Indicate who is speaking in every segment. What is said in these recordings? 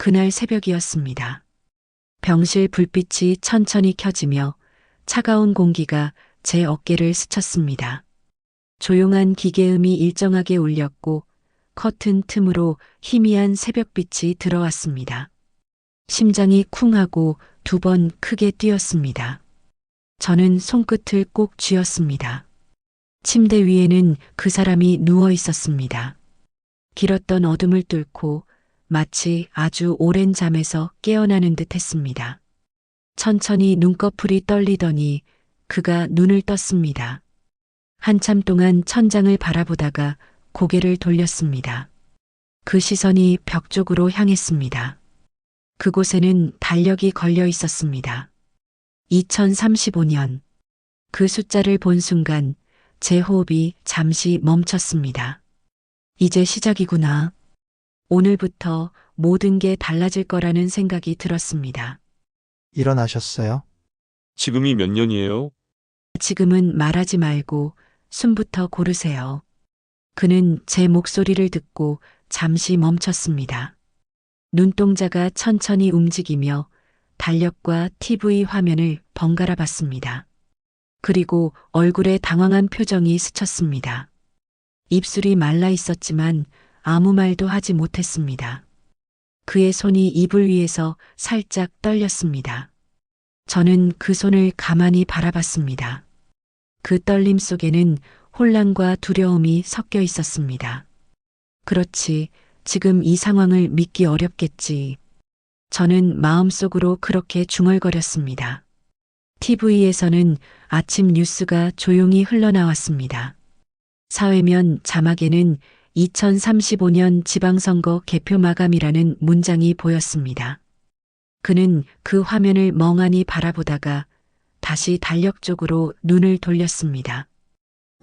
Speaker 1: 그날 새벽이었습니다. 병실 불빛이 천천히 켜지며 차가운 공기가 제 어깨를 스쳤습니다. 조용한 기계음이 일정하게 울렸고 커튼 틈으로 희미한 새벽빛이 들어왔습니다. 심장이 쿵하고 2번 크게 뛰었습니다. 저는 손끝을 꼭 쥐었습니다. 침대 위에는 그 사람이 누워 있었습니다. 길었던 어둠을 뚫고 마치 아주 오랜 잠에서 깨어나는 듯 했습니다. 천천히 눈꺼풀이 떨리더니 그가 눈을 떴습니다. 한참 동안 천장을 바라보다가 고개를 돌렸습니다. 그 시선이 벽 쪽으로 향했습니다. 그곳에는 달력이 걸려 있었습니다. 2035년. 그 숫자를 본 순간 제 호흡이 잠시 멈췄습니다. 이제 시작이구나. 오늘부터 모든 게 달라질 거라는 생각이 들었습니다.
Speaker 2: 일어나셨어요?
Speaker 3: 지금이 몇 년이에요?
Speaker 1: 지금은 말하지 말고 숨부터 고르세요. 그는 제 목소리를 듣고 잠시 멈췄습니다. 눈동자가 천천히 움직이며 달력과 TV 화면을 번갈아 봤습니다. 그리고 얼굴에 당황한 표정이 스쳤습니다. 입술이 말라 있었지만 아무 말도 하지 못했습니다. 그의 손이 이불 위에서 살짝 떨렸습니다. 저는 그 손을 가만히 바라봤습니다. 그 떨림 속에는 혼란과 두려움이 섞여 있었습니다. 그렇지, 지금 이 상황을 믿기 어렵겠지. 저는 마음속으로 그렇게 중얼거렸습니다. TV에서는 아침 뉴스가 조용히 흘러나왔습니다. 사회면 자막에는 2035년 지방선거 개표 마감이라는 문장이 보였습니다. 그는 그 화면을 멍하니 바라보다가 다시 달력 쪽으로 눈을 돌렸습니다.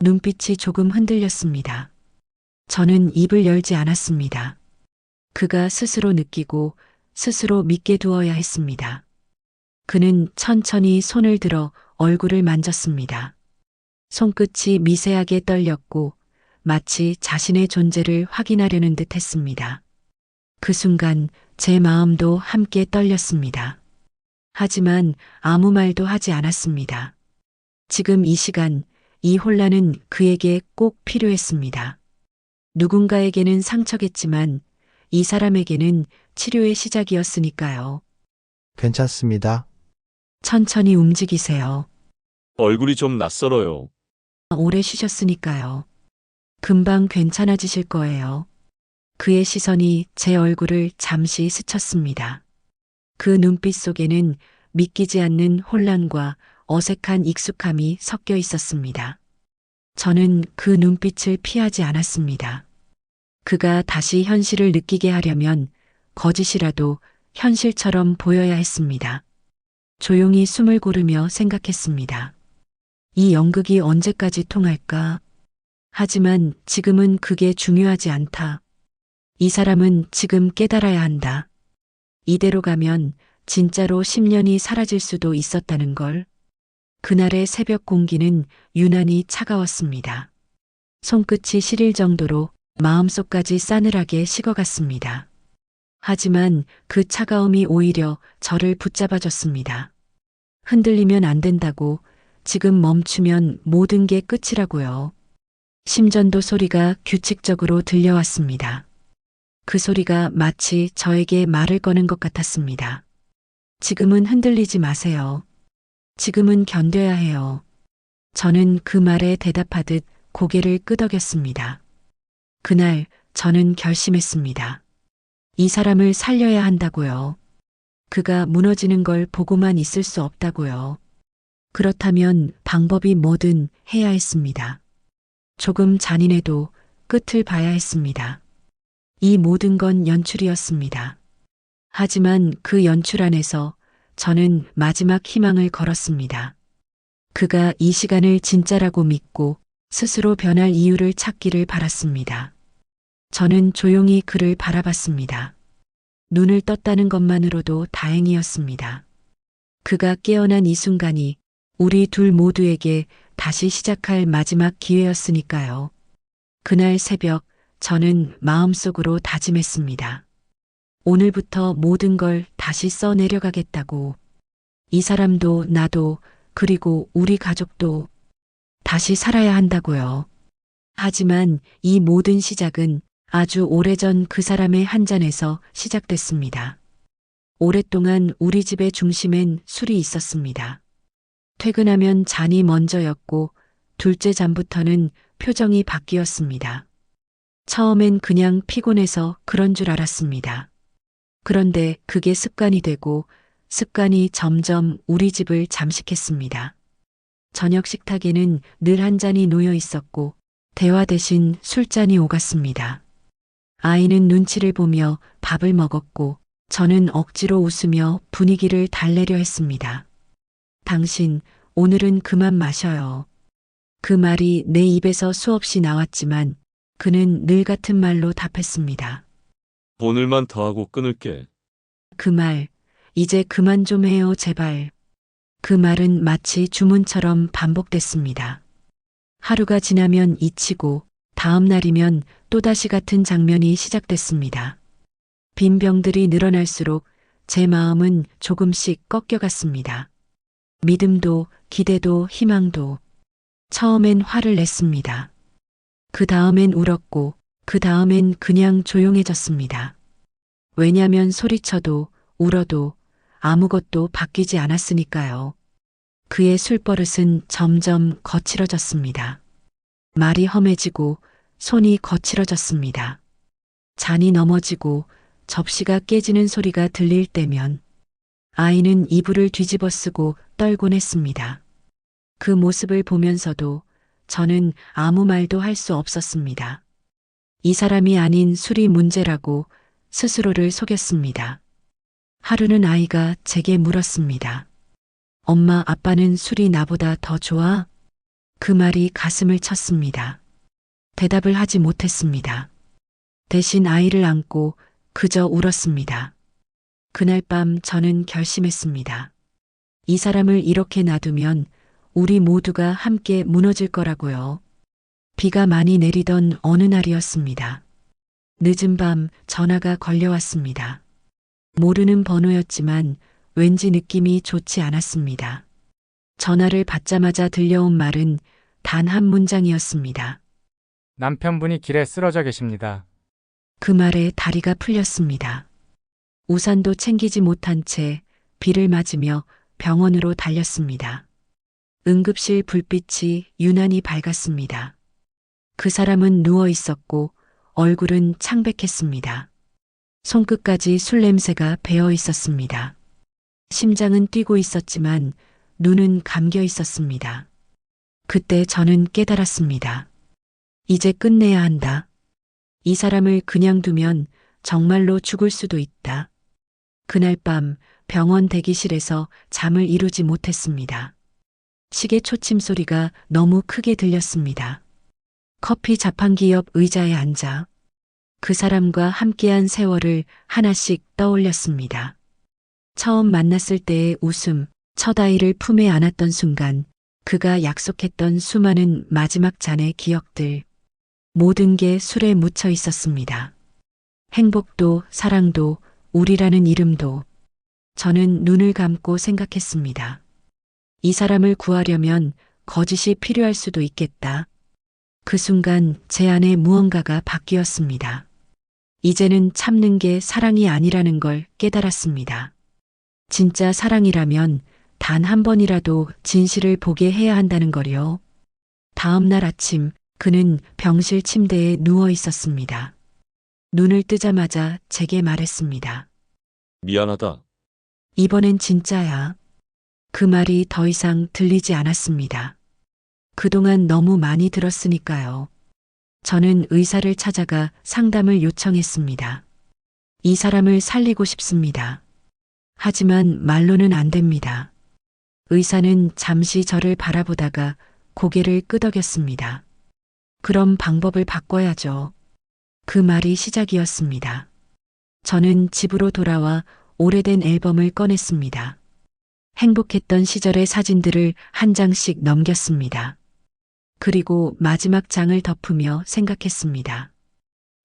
Speaker 1: 눈빛이 조금 흔들렸습니다. 저는 입을 열지 않았습니다. 그가 스스로 느끼고 스스로 믿게 두어야 했습니다. 그는 천천히 손을 들어 얼굴을 만졌습니다. 손끝이 미세하게 떨렸고 마치 자신의 존재를 확인하려는 듯 했습니다. 그 순간 제 마음도 함께 떨렸습니다. 하지만 아무 말도 하지 않았습니다. 지금 이 시간, 이 혼란은 그에게 꼭 필요했습니다. 누군가에게는 상처겠지만 이 사람에게는 치료의 시작이었으니까요.
Speaker 2: 괜찮습니다.
Speaker 1: 천천히 움직이세요.
Speaker 3: 얼굴이 좀 낯설어요.
Speaker 1: 오래 쉬셨으니까요. 금방 괜찮아지실 거예요. 그의 시선이 제 얼굴을 잠시 스쳤습니다. 그 눈빛 속에는 믿기지 않는 혼란과 어색한 익숙함이 섞여 있었습니다. 저는 그 눈빛을 피하지 않았습니다. 그가 다시 현실을 느끼게 하려면 거짓이라도 현실처럼 보여야 했습니다. 조용히 숨을 고르며 생각했습니다. 이 연극이 언제까지 통할까? 하지만 지금은 그게 중요하지 않다. 이 사람은 지금 깨달아야 한다. 이대로 가면 진짜로 10년이 사라질 수도 있었다는 걸. 그날의 새벽 공기는 유난히 차가웠습니다. 손끝이 시릴 정도로 마음속까지 싸늘하게 식어갔습니다. 하지만 그 차가움이 오히려 저를 붙잡아줬습니다. 흔들리면 안 된다고, 지금 멈추면 모든 게 끝이라고요. 심전도 소리가 규칙적으로 들려왔습니다. 그 소리가 마치 저에게 말을 거는 것 같았습니다. 지금은 흔들리지 마세요. 지금은 견뎌야 해요. 저는 그 말에 대답하듯 고개를 끄덕였습니다. 그날 저는 결심했습니다. 이 사람을 살려야 한다고요. 그가 무너지는 걸 보고만 있을 수 없다고요. 그렇다면 방법이 뭐든 해야 했습니다. 조금 잔인해도 끝을 봐야 했습니다. 이 모든 건 연출이었습니다. 하지만 그 연출 안에서 저는 마지막 희망을 걸었습니다. 그가 이 시간을 진짜라고 믿고 스스로 변할 이유를 찾기를 바랐습니다. 저는 조용히 그를 바라봤습니다. 눈을 떴다는 것만으로도 다행이었습니다. 그가 깨어난 이 순간이 우리 둘 모두에게 다시 시작할 마지막 기회였으니까요. 그날 새벽 저는 마음속으로 다짐했습니다. 오늘부터 모든 걸 다시 써내려가겠다고. 이 사람도 나도 그리고 우리 가족도 다시 살아야 한다고요. 하지만 이 모든 시작은 아주 오래전 그 사람의 한 잔에서 시작됐습니다. 오랫동안 우리 집의 중심엔 술이 있었습니다. 퇴근하면 잔이 먼저였고 둘째 잔부터는 표정이 바뀌었습니다. 처음엔 그냥 피곤해서 그런 줄 알았습니다. 그런데 그게 습관이 되고 습관이 점점 우리 집을 잠식했습니다. 저녁 식탁에는 늘 한 잔이 놓여 있었고 대화 대신 술잔이 오갔습니다. 아이는 눈치를 보며 밥을 먹었고 저는 억지로 웃으며 분위기를 달래려 했습니다. 당신, 오늘은 그만 마셔요. 그 말이 내 입에서 수없이 나왔지만 그는 늘 같은 말로 답했습니다.
Speaker 3: 오늘만 더 하고 끊을게.
Speaker 1: 그 말, 이제 그만 좀 해요, 제발. 그 말은 마치 주문처럼 반복됐습니다. 하루가 지나면 잊히고 다음 날이면 또다시 같은 장면이 시작됐습니다. 빈 병들이 늘어날수록 제 마음은 조금씩 꺾여갔습니다. 믿음도 기대도 희망도. 처음엔 화를 냈습니다. 그 다음엔 울었고 그 다음엔 그냥 조용해졌습니다. 왜냐면 소리쳐도 울어도 아무것도 바뀌지 않았으니까요. 그의 술버릇은 점점 거칠어졌습니다. 말이 험해지고 손이 거칠어졌습니다. 잔이 넘어지고 접시가 깨지는 소리가 들릴 때면 아이는 이불을 뒤집어 쓰고 떨곤 했습니다. 그 모습을 보면서도 저는 아무 말도 할 수 없었습니다. 이 사람이 아닌 술이 문제라고 스스로를 속였습니다. 하루는 아이가 제게 물었습니다. 엄마, 아빠는 술이 나보다 더 좋아? 그 말이 가슴을 쳤습니다. 대답을 하지 못했습니다. 대신 아이를 안고 그저 울었습니다. 그날 밤 저는 결심했습니다. 이 사람을 이렇게 놔두면 우리 모두가 함께 무너질 거라고요. 비가 많이 내리던 어느 날이었습니다. 늦은 밤 전화가 걸려왔습니다. 모르는 번호였지만 왠지 느낌이 좋지 않았습니다. 전화를 받자마자 들려온 말은 단 한 문장이었습니다.
Speaker 4: 남편분이 길에 쓰러져 계십니다.
Speaker 1: 그 말에 다리가 풀렸습니다. 우산도 챙기지 못한 채 비를 맞으며 병원으로 달렸습니다. 응급실 불빛이 유난히 밝았습니다. 그 사람은 누워 있었고 얼굴은 창백했습니다. 손끝까지 술 냄새가 배어 있었습니다. 심장은 뛰고 있었지만 눈은 감겨 있었습니다. 그때 저는 깨달았습니다. 이제 끝내야 한다. 이 사람을 그냥 두면 정말로 죽을 수도 있다. 그날 밤 병원 대기실에서 잠을 이루지 못했습니다. 시계 초침 소리가 너무 크게 들렸습니다. 커피 자판기 옆 의자에 앉아 그 사람과 함께한 세월을 하나씩 떠올렸습니다. 처음 만났을 때의 웃음, 첫 아이를 품에 안았던 순간, 그가 약속했던 수많은 마지막 잔의 기억들, 모든 게 술에 묻혀 있었습니다. 행복도 사랑도 우리라는 이름도. 저는 눈을 감고 생각했습니다. 이 사람을 구하려면 거짓이 필요할 수도 있겠다. 그 순간 제 안에 무언가가 바뀌었습니다. 이제는 참는 게 사랑이 아니라는 걸 깨달았습니다. 진짜 사랑이라면 단 한 번이라도 진실을 보게 해야 한다는 거요. 다음 날 아침 그는 병실 침대에 누워 있었습니다. 눈을 뜨자마자 제게 말했습니다.
Speaker 3: 미안하다.
Speaker 1: 이번엔 진짜야. 그 말이 더 이상 들리지 않았습니다. 그동안 너무 많이 들었으니까요. 저는 의사를 찾아가 상담을 요청했습니다. 이 사람을 살리고 싶습니다. 하지만 말로는 안 됩니다. 의사는 잠시 저를 바라보다가 고개를 끄덕였습니다. 그럼 방법을 바꿔야죠. 그 말이 시작이었습니다. 저는 집으로 돌아와 오래된 앨범을 꺼냈습니다. 행복했던 시절의 사진들을 한 장씩 넘겼습니다. 그리고 마지막 장을 덮으며 생각했습니다.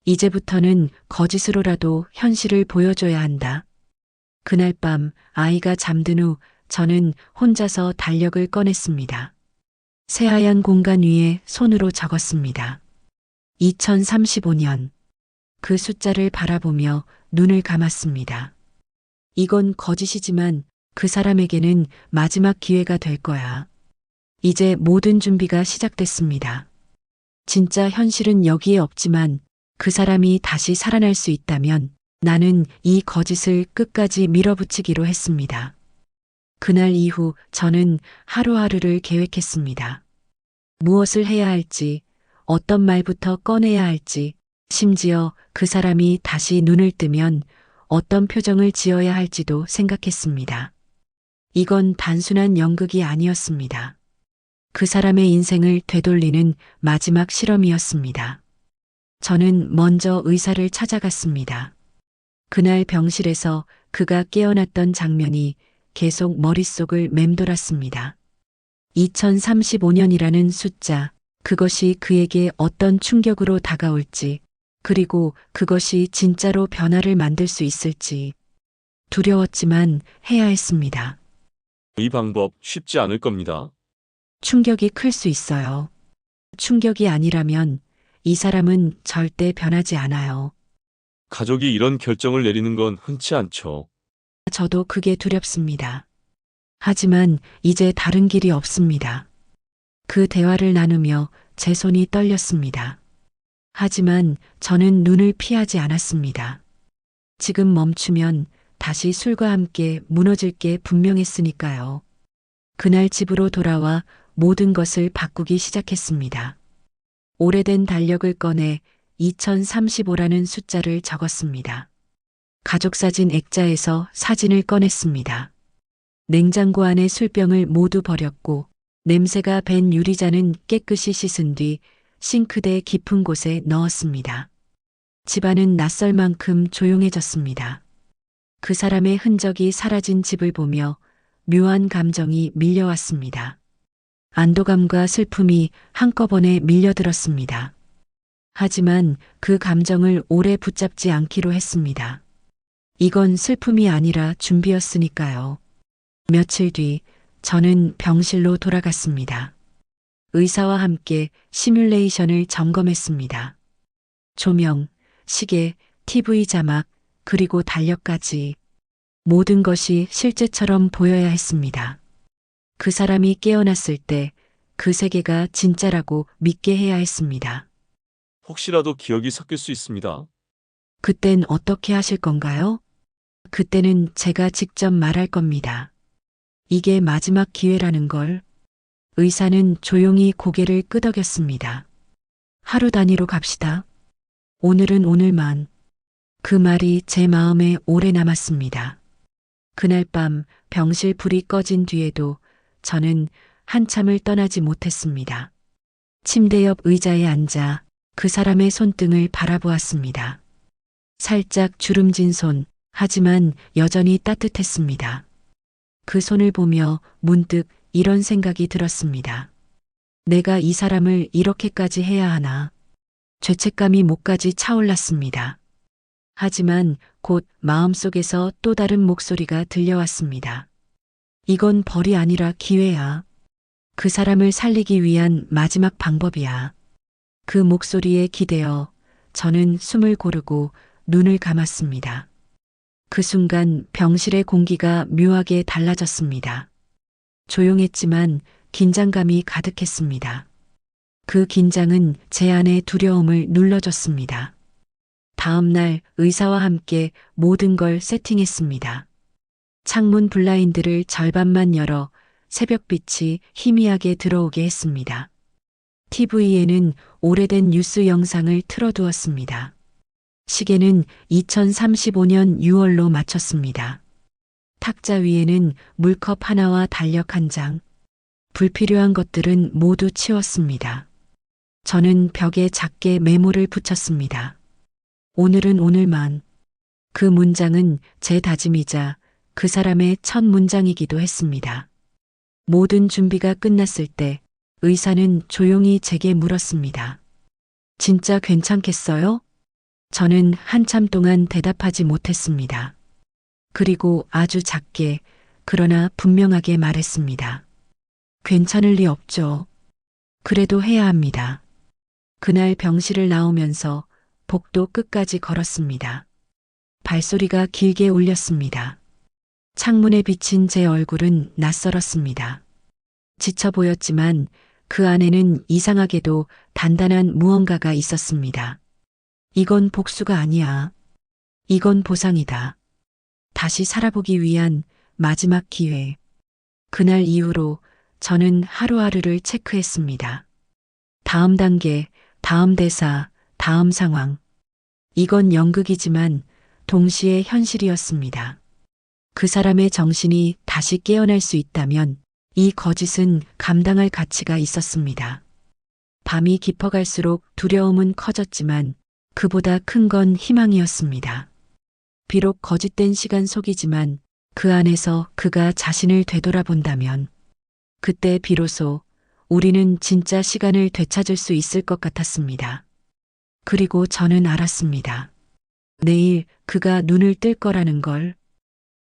Speaker 1: 이제부터는 거짓으로라도 현실을 보여줘야 한다. 그날 밤 아이가 잠든 후 저는 혼자서 달력을 꺼냈습니다. 새하얀 공간 위에 손으로 적었습니다. 2035년. 그 숫자를 바라보며 눈을 감았습니다. 이건 거짓이지만 그 사람에게는 마지막 기회가 될 거야. 이제 모든 준비가 시작됐습니다. 진짜 현실은 여기에 없지만 그 사람이 다시 살아날 수 있다면 나는 이 거짓을 끝까지 밀어붙이기로 했습니다. 그날 이후 저는 하루하루를 계획했습니다. 무엇을 해야 할지, 어떤 말부터 꺼내야 할지, 심지어 그 사람이 다시 눈을 뜨면 어떤 표정을 지어야 할지도 생각했습니다. 이건 단순한 연극이 아니었습니다. 그 사람의 인생을 되돌리는 마지막 실험이었습니다. 저는 먼저 의사를 찾아갔습니다. 그날 병실에서 그가 깨어났던 장면이 계속 머릿속을 맴돌았습니다. 2035년이라는 숫자, 그것이 그에게 어떤 충격으로 다가올지, 그리고 그것이 진짜로 변화를 만들 수 있을지 두려웠지만 해야 했습니다.
Speaker 3: 이 방법 쉽지 않을 겁니다.
Speaker 1: 충격이 클 수 있어요. 충격이 아니라면 이 사람은 절대 변하지 않아요.
Speaker 3: 가족이 이런 결정을 내리는 건 흔치 않죠.
Speaker 1: 저도 그게 두렵습니다. 하지만 이제 다른 길이 없습니다. 그 대화를 나누며 제 손이 떨렸습니다. 하지만 저는 눈을 피하지 않았습니다. 지금 멈추면 다시 술과 함께 무너질 게 분명했으니까요. 그날 집으로 돌아와 모든 것을 바꾸기 시작했습니다. 오래된 달력을 꺼내 2035라는 숫자를 적었습니다. 가족사진 액자에서 사진을 꺼냈습니다. 냉장고 안에 술병을 모두 버렸고 냄새가 밴 유리잔은 깨끗이 씻은 뒤 싱크대 깊은 곳에 넣었습니다. 집안은 낯설 만큼 조용해졌습니다. 그 사람의 흔적이 사라진 집을 보며 묘한 감정이 밀려왔습니다. 안도감과 슬픔이 한꺼번에 밀려들었습니다. 하지만 그 감정을 오래 붙잡지 않기로 했습니다. 이건 슬픔이 아니라 준비였으니까요. 며칠 뒤 저는 병실로 돌아갔습니다. 의사와 함께 시뮬레이션을 점검했습니다. 조명, 시계, TV 자막, 그리고 달력까지 모든 것이 실제처럼 보여야 했습니다. 그 사람이 깨어났을 때 그 세계가 진짜라고 믿게 해야 했습니다.
Speaker 3: 혹시라도 기억이 섞일 수 있습니다.
Speaker 1: 그땐 어떻게 하실 건가요? 그때는 제가 직접 말할 겁니다. 이게 마지막 기회라는 걸. 의사는 조용히 고개를 끄덕였습니다. 하루 단위로 갑시다. 오늘은 오늘만. 그 말이 제 마음에 오래 남았습니다. 그날 밤 병실 불이 꺼진 뒤에도 저는 한참을 떠나지 못했습니다. 침대 옆 의자에 앉아 그 사람의 손등을 바라보았습니다. 살짝 주름진 손, 하지만 여전히 따뜻했습니다. 그 손을 보며 문득 이런 생각이 들었습니다. 내가 이 사람을 이렇게까지 해야 하나. 죄책감이 목까지 차올랐습니다. 하지만 곧 마음속에서 또 다른 목소리가 들려왔습니다. 이건 벌이 아니라 기회야. 그 사람을 살리기 위한 마지막 방법이야. 그 목소리에 기대어 저는 숨을 고르고 눈을 감았습니다. 그 순간 병실의 공기가 묘하게 달라졌습니다. 조용했지만 긴장감이 가득했습니다. 그 긴장은 제 안의 두려움을 눌러줬습니다. 다음 날 의사와 함께 모든 걸 세팅했습니다. 창문 블라인드를 절반만 열어 새벽빛이 희미하게 들어오게 했습니다. TV에는 오래된 뉴스 영상을 틀어두었습니다. 시계는 2035년 6월로 맞췄습니다. 탁자 위에는 물컵 하나와 달력 한 장, 불필요한 것들은 모두 치웠습니다. 저는 벽에 작게 메모를 붙였습니다. 오늘은 오늘만. 그 문장은 제 다짐이자 그 사람의 첫 문장이기도 했습니다. 모든 준비가 끝났을 때 의사는 조용히 제게 물었습니다. 진짜 괜찮겠어요? 저는 한참 동안 대답하지 못했습니다. 그리고 아주 작게, 그러나 분명하게 말했습니다. 괜찮을 리 없죠. 그래도 해야 합니다. 그날 병실을 나오면서 복도 끝까지 걸었습니다. 발소리가 길게 울렸습니다. 창문에 비친 제 얼굴은 낯설었습니다. 지쳐 보였지만 그 안에는 이상하게도 단단한 무언가가 있었습니다. 이건 복수가 아니야. 이건 보상이다. 다시 살아보기 위한 마지막 기회. 그날 이후로 저는 하루하루를 체크했습니다. 다음 단계, 다음 대사, 다음 상황. 이건 연극이지만 동시에 현실이었습니다. 그 사람의 정신이 다시 깨어날 수 있다면 이 거짓은 감당할 가치가 있었습니다. 밤이 깊어갈수록 두려움은 커졌지만 그보다 큰 건 희망이었습니다. 비록 거짓된 시간 속이지만 그 안에서 그가 자신을 되돌아본다면 그때 비로소 우리는 진짜 시간을 되찾을 수 있을 것 같았습니다. 그리고 저는 알았습니다. 내일 그가 눈을 뜰 거라는 걸,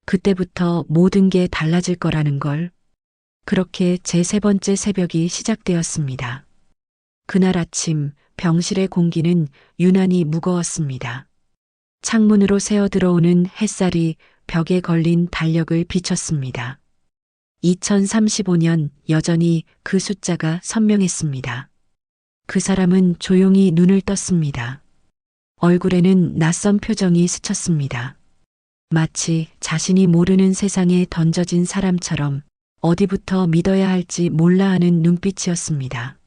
Speaker 1: 그때부터 모든 게 달라질 거라는 걸. 그렇게 제 세 번째 새벽이 시작되었습니다. 그날 아침 병실의 공기는 유난히 무거웠습니다. 창문으로 새어 들어오는 햇살이 벽에 걸린 달력을 비췄습니다. 2035년 여전히 그 숫자가 선명했습니다. 그 사람은 조용히 눈을 떴습니다. 얼굴에는 낯선 표정이 스쳤습니다. 마치 자신이 모르는 세상에 던져진 사람처럼 어디부터 믿어야 할지 몰라 하는 눈빛이었습니다.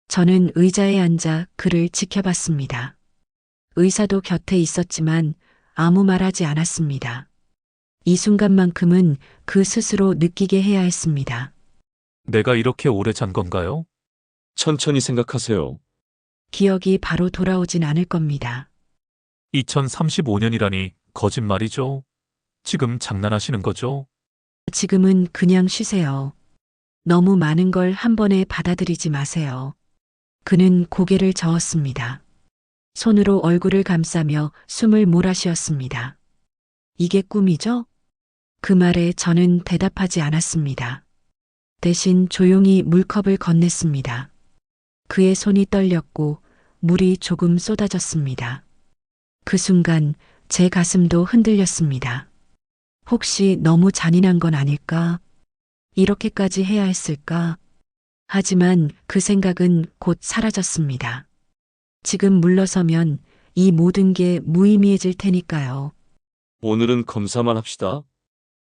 Speaker 1: 저는 의자에 앉아 그를 지켜봤습니다. 의사도 곁에 있었지만 아무 말하지 않았습니다. 이 순간만큼은 그 스스로 느끼게 해야 했습니다.
Speaker 5: 내가 이렇게 오래 잔 건가요?
Speaker 3: 천천히 생각하세요.
Speaker 1: 기억이 바로 돌아오진 않을 겁니다.
Speaker 5: 2035년이라니 거짓말이죠. 지금 장난하시는 거죠?
Speaker 1: 지금은 그냥 쉬세요. 너무 많은 걸 한 번에 받아들이지 마세요. 그는 고개를 저었습니다. 손으로 얼굴을 감싸며 숨을 몰아쉬었습니다. 이게 꿈이죠? 그 말에 저는 대답하지 않았습니다. 대신 조용히 물컵을 건넸습니다. 그의 손이 떨렸고 물이 조금 쏟아졌습니다. 그 순간 제 가슴도 흔들렸습니다. 혹시 너무 잔인한 건 아닐까? 이렇게까지 해야 했을까? 하지만 그 생각은 곧 사라졌습니다. 지금 물러서면 이 모든 게 무의미해질 테니까요.
Speaker 3: 오늘은 검사만 합시다.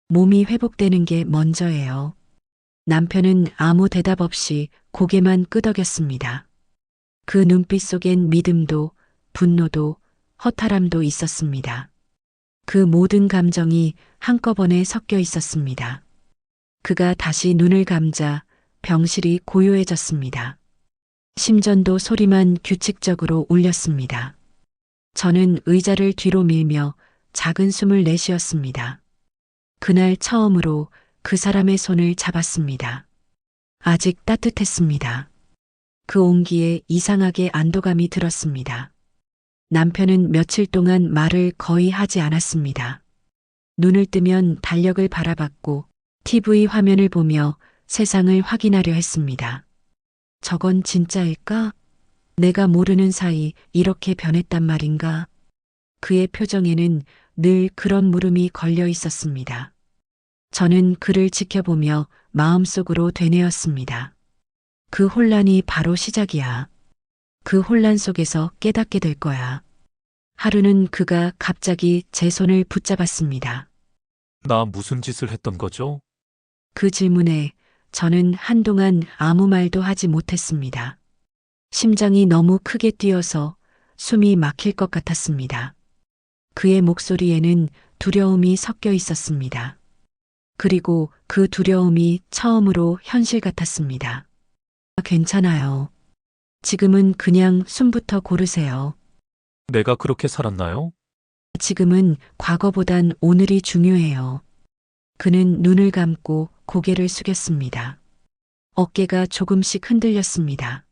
Speaker 1: 몸이 회복되는 게 먼저예요. 남편은 아무 대답 없이 고개만 끄덕였습니다. 그 눈빛 속엔 믿음도 분노도 허탈함도 있었습니다. 그 모든 감정이 한꺼번에 섞여 있었습니다. 그가 다시 눈을 감자 병실이 고요해졌습니다. 심전도 소리만 규칙적으로 울렸습니다. 저는 의자를 뒤로 밀며 작은 숨을 내쉬었습니다. 그날 처음으로 그 사람의 손을 잡았습니다. 아직 따뜻했습니다. 그 온기에 이상하게 안도감이 들었습니다. 남편은 며칠 동안 말을 거의 하지 않았습니다. 눈을 뜨면 달력을 바라봤고 TV 화면을 보며 세상을 확인하려 했습니다. 저건 진짜일까? 내가 모르는 사이 이렇게 변했단 말인가? 그의 표정에는 늘 그런 물음이 걸려 있었습니다. 저는 그를 지켜보며 마음속으로 되뇌었습니다. 그 혼란이 바로 시작이야. 그 혼란 속에서 깨닫게 될 거야. 하루는 그가 갑자기 제 손을 붙잡았습니다.
Speaker 5: 나 무슨 짓을 했던 거죠?
Speaker 1: 그 질문에 저는 한동안 아무 말도 하지 못했습니다. 심장이 너무 크게 뛰어서 숨이 막힐 것 같았습니다. 그의 목소리에는 두려움이 섞여 있었습니다. 그리고 그 두려움이 처음으로 현실 같았습니다. 괜찮아요. 지금은 그냥 숨부터 고르세요.
Speaker 5: 내가 그렇게 살았나요?
Speaker 1: 지금은 과거보단 오늘이 중요해요. 그는 눈을 감고 고개를 숙였습니다. 어깨가 조금씩 흔들렸습니다.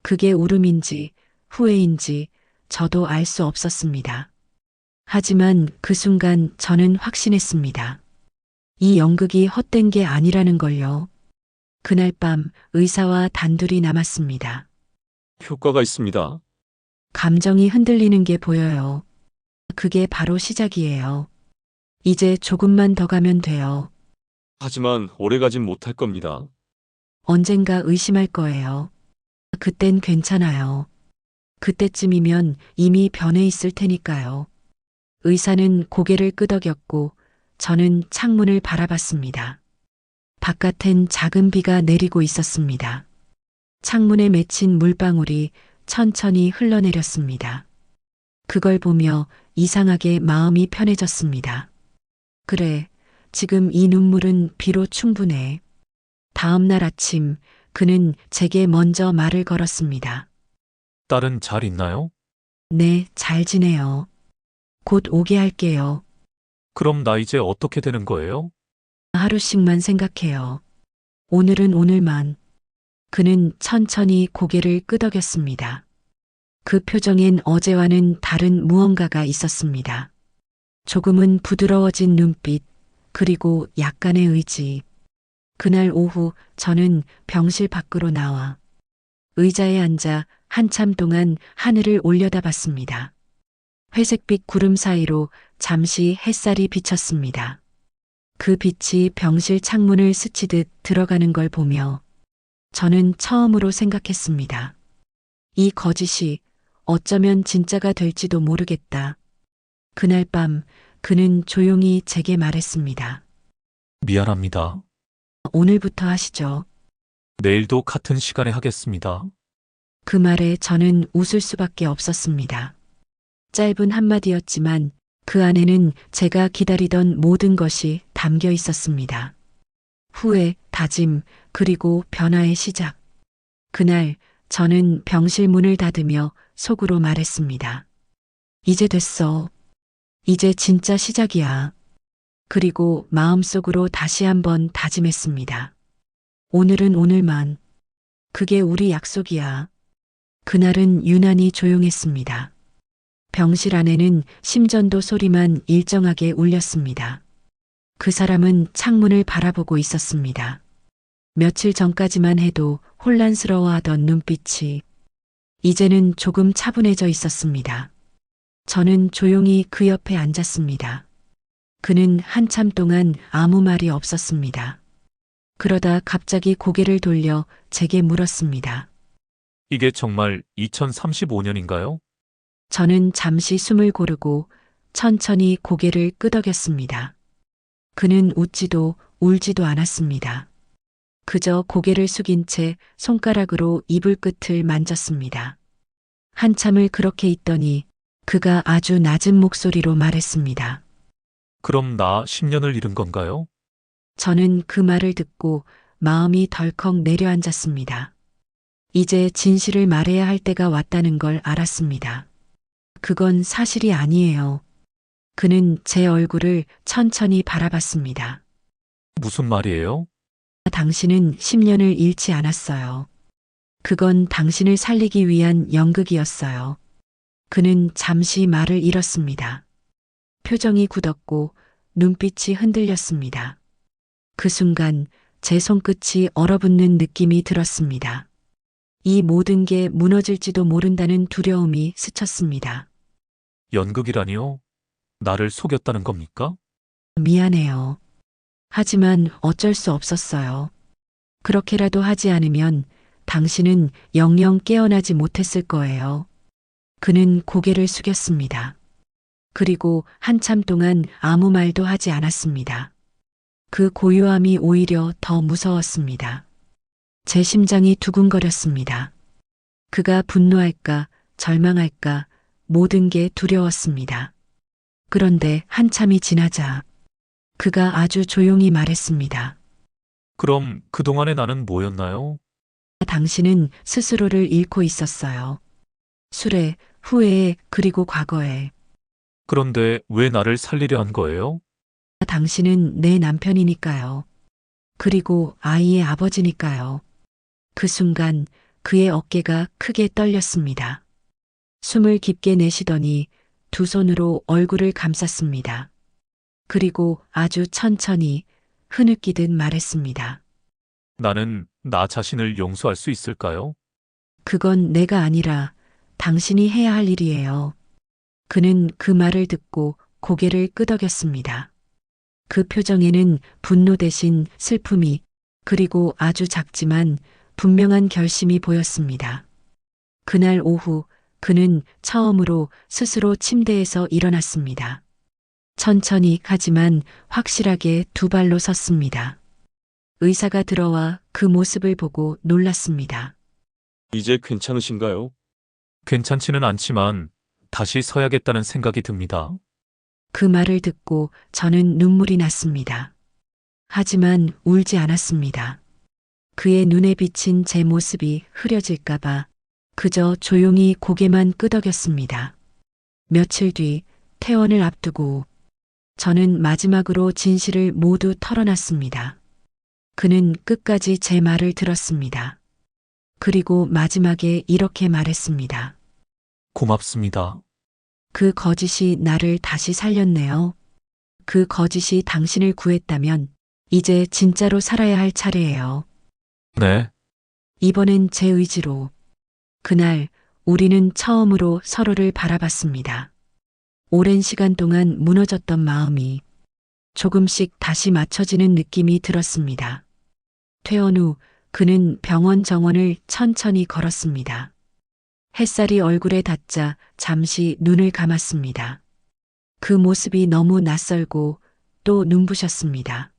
Speaker 1: 그게 울음인지 후회인지 저도 알 수 없었습니다. 하지만 그 순간 저는 확신했습니다. 이 연극이 헛된 게 아니라는 걸요. 그날 밤 의사와 단둘이 남았습니다.
Speaker 3: 효과가 있습니다.
Speaker 1: 감정이 흔들리는 게 보여요. 그게 바로 시작이에요. 이제 조금만 더 가면 돼요.
Speaker 3: 하지만 오래 가진 못할 겁니다.
Speaker 1: 언젠가 의심할 거예요. 그땐 괜찮아요. 그때쯤이면 이미 변해 있을 테니까요. 의사는 고개를 끄덕였고 저는 창문을 바라봤습니다. 바깥엔 작은 비가 내리고 있었습니다. 창문에 맺힌 물방울이 천천히 흘러내렸습니다. 그걸 보며 이상하게 마음이 편해졌습니다. 그래, 지금 이 눈물은 비로 충분해. 다음 날 아침 그는 제게 먼저 말을 걸었습니다.
Speaker 5: 딸은 잘 있나요?
Speaker 1: 네, 잘 지내요. 곧 오게 할게요.
Speaker 5: 그럼 나 이제 어떻게 되는 거예요?
Speaker 1: 하루씩만 생각해요. 오늘은 오늘만. 그는 천천히 고개를 끄덕였습니다. 그 표정엔 어제와는 다른 무언가가 있었습니다. 조금은 부드러워진 눈빛, 그리고 약간의 의지. 그날 오후 저는 병실 밖으로 나와 의자에 앉아 한참 동안 하늘을 올려다봤습니다. 회색빛 구름 사이로 잠시 햇살이 비쳤습니다. 그 빛이 병실 창문을 스치듯 들어가는 걸 보며 저는 처음으로 생각했습니다. 이 거짓이 어쩌면 진짜가 될지도 모르겠다. 그날 밤 그는 조용히 제게 말했습니다.
Speaker 5: 미안합니다.
Speaker 1: 오늘부터 하시죠.
Speaker 5: 내일도 같은 시간에 하겠습니다.
Speaker 1: 그 말에 저는 웃을 수밖에 없었습니다. 짧은 한마디였지만 그 안에는 제가 기다리던 모든 것이 담겨 있었습니다. 후회, 다짐, 그리고 변화의 시작. 그날 저는 병실 문을 닫으며 속으로 말했습니다. 이제 됐어. 이제 진짜 시작이야. 그리고 마음속으로 다시 한번 다짐했습니다. 오늘은 오늘만. 그게 우리 약속이야. 그날은 유난히 조용했습니다. 병실 안에는 심전도 소리만 일정하게 울렸습니다. 그 사람은 창문을 바라보고 있었습니다. 며칠 전까지만 해도 혼란스러워하던 눈빛이 이제는 조금 차분해져 있었습니다. 저는 조용히 그 옆에 앉았습니다. 그는 한참 동안 아무 말이 없었습니다. 그러다 갑자기 고개를 돌려 제게 물었습니다.
Speaker 5: 이게 정말 2035년인가요?
Speaker 1: 저는 잠시 숨을 고르고 천천히 고개를 끄덕였습니다. 그는 웃지도 울지도 않았습니다. 그저 고개를 숙인 채 손가락으로 이불 끝을 만졌습니다. 한참을 그렇게 있더니 그가 아주 낮은 목소리로 말했습니다.
Speaker 5: 그럼 나 10년을 잃은 건가요?
Speaker 1: 저는 그 말을 듣고 마음이 덜컥 내려앉았습니다. 이제 진실을 말해야 할 때가 왔다는 걸 알았습니다. 그건 사실이 아니에요. 그는 제 얼굴을 천천히 바라봤습니다.
Speaker 5: 무슨 말이에요?
Speaker 1: 당신은 10년을 잃지 않았어요. 그건 당신을 살리기 위한 연극이었어요. 그는 잠시 말을 잃었습니다. 표정이 굳었고 눈빛이 흔들렸습니다. 그 순간 제 손끝이 얼어붙는 느낌이 들었습니다. 이 모든 게 무너질지도 모른다는 두려움이 스쳤습니다.
Speaker 5: 연극이라니요? 나를 속였다는 겁니까?
Speaker 1: 미안해요. 하지만 어쩔 수 없었어요. 그렇게라도 하지 않으면 당신은 영영 깨어나지 못했을 거예요. 그는 고개를 숙였습니다. 그리고 한참 동안 아무 말도 하지 않았습니다. 그 고요함이 오히려 더 무서웠습니다. 제 심장이 두근거렸습니다. 그가 분노할까, 절망할까, 모든 게 두려웠습니다. 그런데 한참이 지나자 그가 아주 조용히 말했습니다.
Speaker 5: 그럼 그동안의 나는 뭐였나요?
Speaker 1: 당신은 스스로를 잃고 있었어요. 술에, 후회에, 그리고 과거에.
Speaker 5: 그런데 왜 나를 살리려 한 거예요?
Speaker 1: 당신은 내 남편이니까요. 그리고 아이의 아버지니까요. 그 순간 그의 어깨가 크게 떨렸습니다. 숨을 깊게 내쉬더니 두 손으로 얼굴을 감쌌습니다. 그리고 아주 천천히 흐느끼듯 말했습니다.
Speaker 5: 나는 나 자신을 용서할 수 있을까요?
Speaker 1: 그건 내가 아니라 당신이 해야 할 일이에요. 그는 그 말을 듣고 고개를 끄덕였습니다. 그 표정에는 분노 대신 슬픔이 그리고 아주 작지만 분명한 결심이 보였습니다. 그날 오후 그는 처음으로 스스로 침대에서 일어났습니다. 천천히 하지만 확실하게 두 발로 섰습니다. 의사가 들어와 그 모습을 보고 놀랐습니다.
Speaker 3: 이제 괜찮으신가요?
Speaker 5: 괜찮지는 않지만 다시 서야겠다는 생각이 듭니다.
Speaker 1: 그 말을 듣고 저는 눈물이 났습니다. 하지만 울지 않았습니다. 그의 눈에 비친 제 모습이 흐려질까봐 그저 조용히 고개만 끄덕였습니다. 며칠 뒤 퇴원을 앞두고 저는 마지막으로 진실을 모두 털어놨습니다. 그는 끝까지 제 말을 들었습니다. 그리고 마지막에 이렇게 말했습니다.
Speaker 5: 고맙습니다.
Speaker 1: 그 거짓이 나를 다시 살렸네요. 그 거짓이 당신을 구했다면 이제 진짜로 살아야 할 차례예요.
Speaker 5: 네,
Speaker 1: 이번엔 제 의지로. 그날 우리는 처음으로 서로를 바라봤습니다. 오랜 시간 동안 무너졌던 마음이 조금씩 다시 맞춰지는 느낌이 들었습니다. 퇴원 후 그는 병원 정원을 천천히 걸었습니다. 햇살이 얼굴에 닿자 잠시 눈을 감았습니다. 그 모습이 너무 낯설고 또 눈부셨습니다.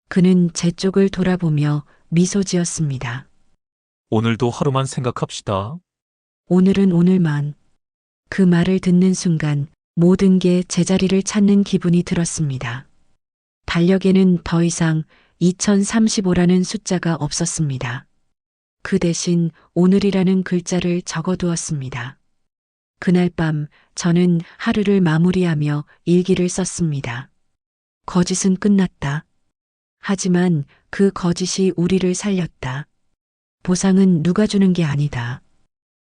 Speaker 1: 그는 제 쪽을 돌아보며 미소 지었습니다.
Speaker 5: 오늘도 하루만 생각합시다.
Speaker 1: 오늘은 오늘만. 그 말을 듣는 순간 모든 게 제자리를 찾는 기분이 들었습니다. 달력에는 더 이상 2035라는 숫자가 없었습니다. 그 대신 오늘이라는 글자를 적어두었습니다. 그날 밤 저는 하루를 마무리하며 일기를 썼습니다. 거짓은 끝났다. 하지만 그 거짓이 우리를 살렸다. 보상은 누가 주는 게 아니다.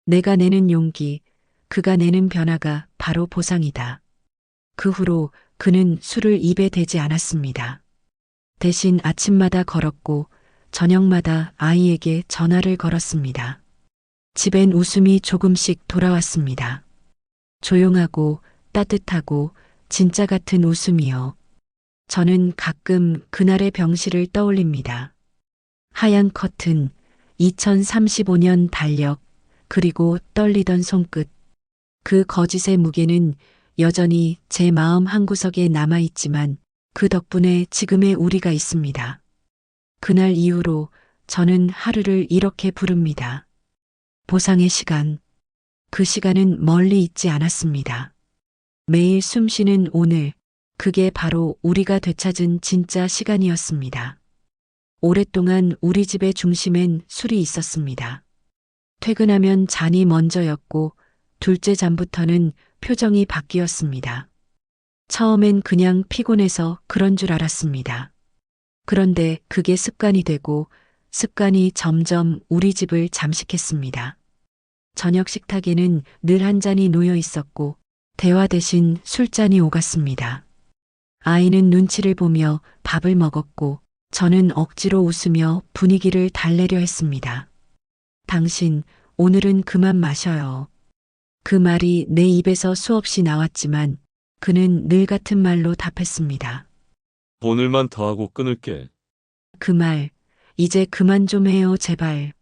Speaker 1: 내가 내는 용기, 그가 내는 변화가 바로 보상이다. 그 후로 그는 술을 입에 대지 않았습니다. 대신 아침마다 걸었고 저녁마다 아이에게 전화를 걸었습니다. 집엔 웃음이 조금씩 돌아왔습니다. 조용하고 따뜻하고 진짜 같은 웃음이요. 저는 가끔 그날의 병실을 떠올립니다. 하얀 커튼, 2035년 달력, 그리고 떨리던 손끝. 그 거짓의 무게는 여전히 제 마음 한구석에 남아있지만 그 덕분에 지금의 우리가 있습니다. 그날 이후로 저는 하루를 이렇게 부릅니다. 보상의 시간. 그 시간은 멀리 있지 않았습니다. 매일 숨쉬는 오늘, 그게 바로 우리가 되찾은 진짜 시간이었습니다. 오랫동안 우리 집의 중심엔 술이 있었습니다. 퇴근하면 잔이 먼저였고 둘째 잔부터는 표정이 바뀌었습니다. 처음엔 그냥 피곤해서 그런 줄 알았습니다. 그런데 그게 습관이 되고 습관이 점점 우리 집을 잠식했습니다. 저녁 식탁에는 늘 한 잔이 놓여 있었고 대화 대신 술잔이 오갔습니다. 아이는 눈치를 보며 밥을 먹었고 저는 억지로 웃으며 분위기를 달래려 했습니다. 당신, 오늘은 그만 마셔요. 그 말이 내 입에서 수없이 나왔지만 그는 늘 같은 말로 답했습니다.
Speaker 3: 오늘만 더 하고 끊을게.
Speaker 1: 그 말, 이제 그만 좀 해요, 제발.